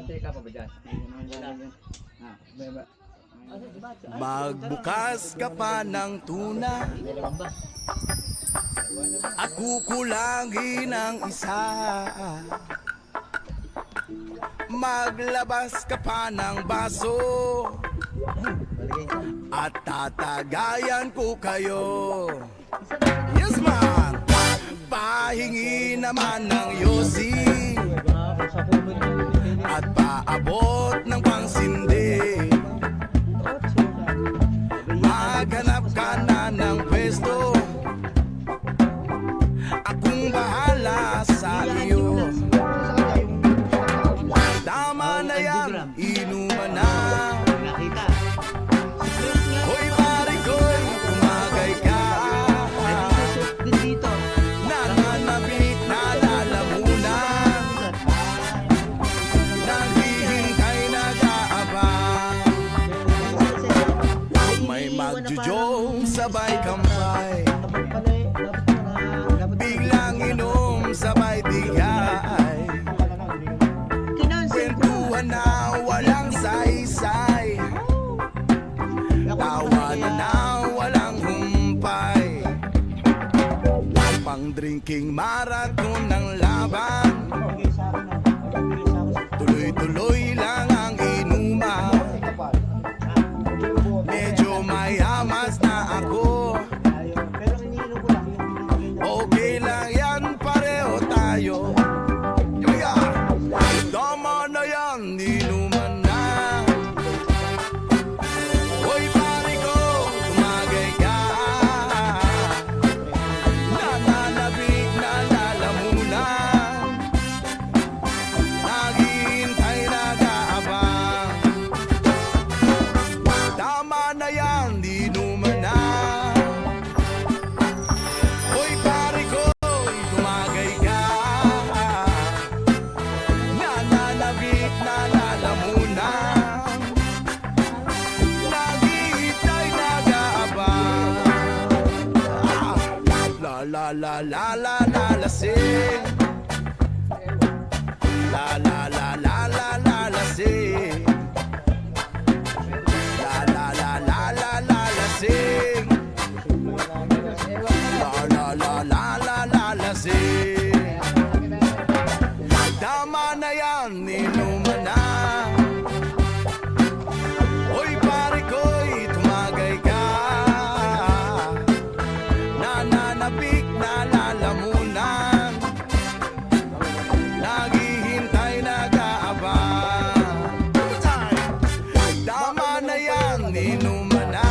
mantika pa ba dyan? Magbukas ka pa ng tuna at kukulangin ang isa. Maglabas ka pa ng baso at tatagayan ko kayo. Yes man! Pahingi naman ng yosi at paabot ng pangsindi. Maghanap ka na ng pwesto, akong bahala sa iyo. Tama na yan, inuman na. Hoy pare ko'y tumagay ka. Nananabik na lalamunan, naghihintay nag-aabang. May magjujong sabay kampay, biglang inom sabay digay. Kwentuhan na walang saysay, tawanan na walang humpay. Pang drinking marathon ng laban, tuloy-tuloy lang ang inuman. Medyo mayamas na ako, okay lang yan, pareho tayo. Tama na yan, inuman na. Hoy pare ko, tumagay ka. Nananabik na lalamunan, naghihintay nag-aabang. Tama na yan, inuman na. Hoy pare ko, tumagay ka. Nananabik na lalamunan, naghihintay nag-aabang. La la la la la la lasing, la la la la la la lasing, la la la la la la lasing, la la la la la la lasing. Tama na yan, inuman na. Hoy pare ko'y tumagay ka. Nananabik na lalamunan, naghihintay nag-aabang. Tama na yan, inuman na.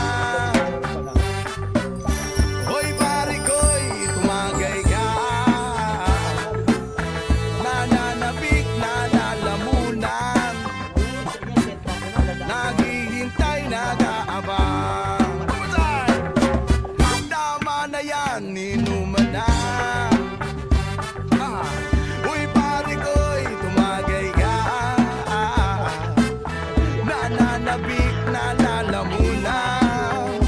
Hoy pare ko'y tumagay ka. Nananabik na lalamunan, naghihintay nag-aabang. Tama na yan, inuman na. Uy pare ko'y tumagay ka. Nananabik na lalamunan,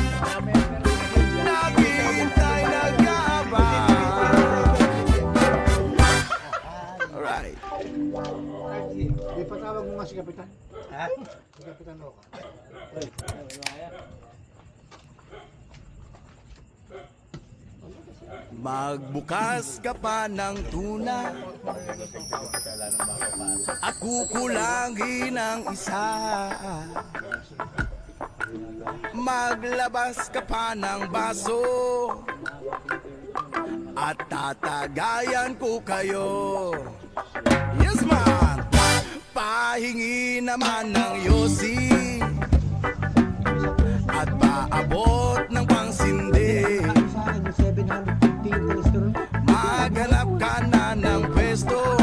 naghihintay nag-aabang. Alright. Ipatawag mo nga si Kapitan. Ha? Si Kapitan Oka. Magbukas ka pa ng tuna at kukulangin ang isa. Maglabas ka pa ng baso at tatagayan ko kayo. Yes man! Pahingi naman ng yosi at paabot ng pangsindi. Maghanap ka na ng pwesto,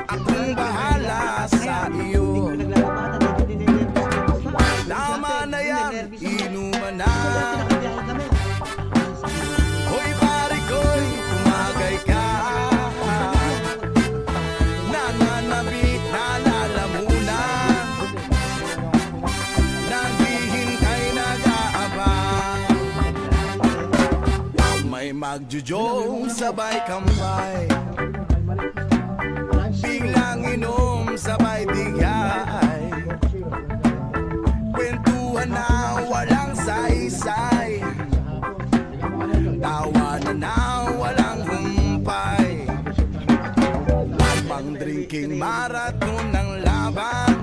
akong bahala sa iyo. Tama na yan, inuman na. Hoy pare ko'y tumagay ka. Nananabik na lalamunan, naghihintay nag-aabang. May magjujong sabay kampay, biglang inom Pang-drinking marathon ng laban,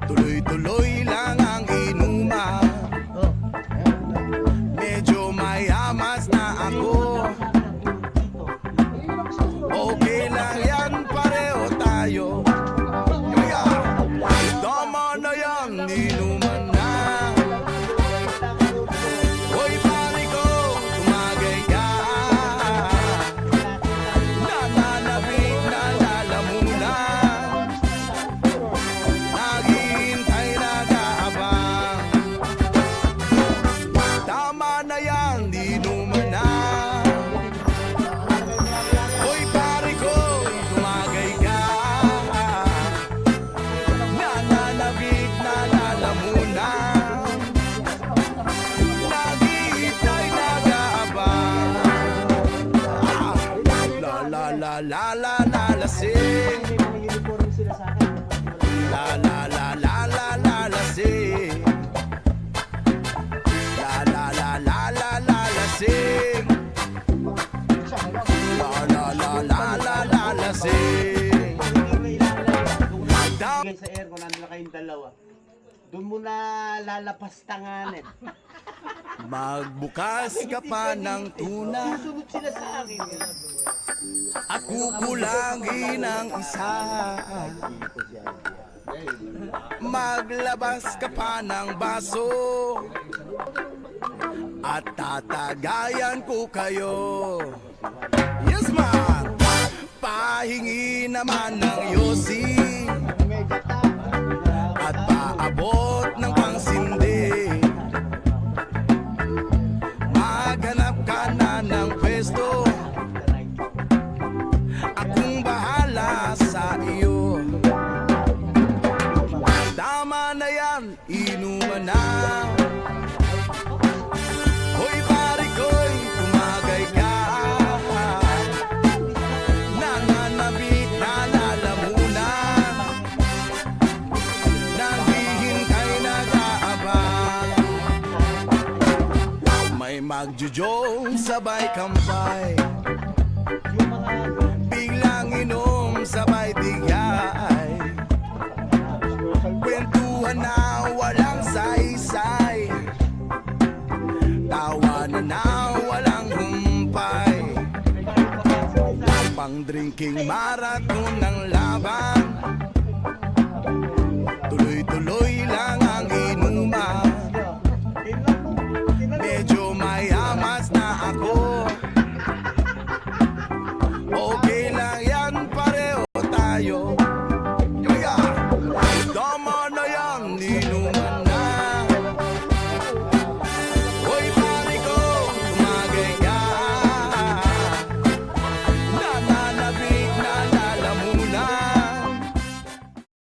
tuloy-tuloy lang ang inuman. Medyo mayamas na ako, okay lang yan, pareho tayo. Yeah. Tama na yan, inuman na. Hoy pare ko, tumagay ka. Nananabik na lalamunan, naghihintay nag-aabang. Tama na yan, inuman na. Hoy pare ko, tumagay ka. Nananabik na lalamunan, naghihintay nag-aabang. La lasing. La lasing. La lasing. La lasing. Bigay sa aircon, nandun na kayong dalawa. Doon mo na lalapastanganin. Magbukas ka pa ng tuna Susunod sila sa akin. at kukulangin ang isa. Maglabas ka pa ng baso at tatagayan ko kayo. Yes man! Pahingi naman ng yosi at paabot ng pangsindi. Maghanap ka na ng pwesto, akong bahala sa iyo. Tama na yan, inuman na. Hoy pare ko'y tumagay ka. Nananabik na lalamunan, naghihintay nag-aabang. May magjujong sabay kampay, biglang inom sabay tigay. Kwentuhan na walang saysay, tawanan na walang humpay. Pang-drinking marathon ng laban, tuloy-tuloy lang ang inuman. Medyo mayamas na ako, okay lang yan, pareho tayo.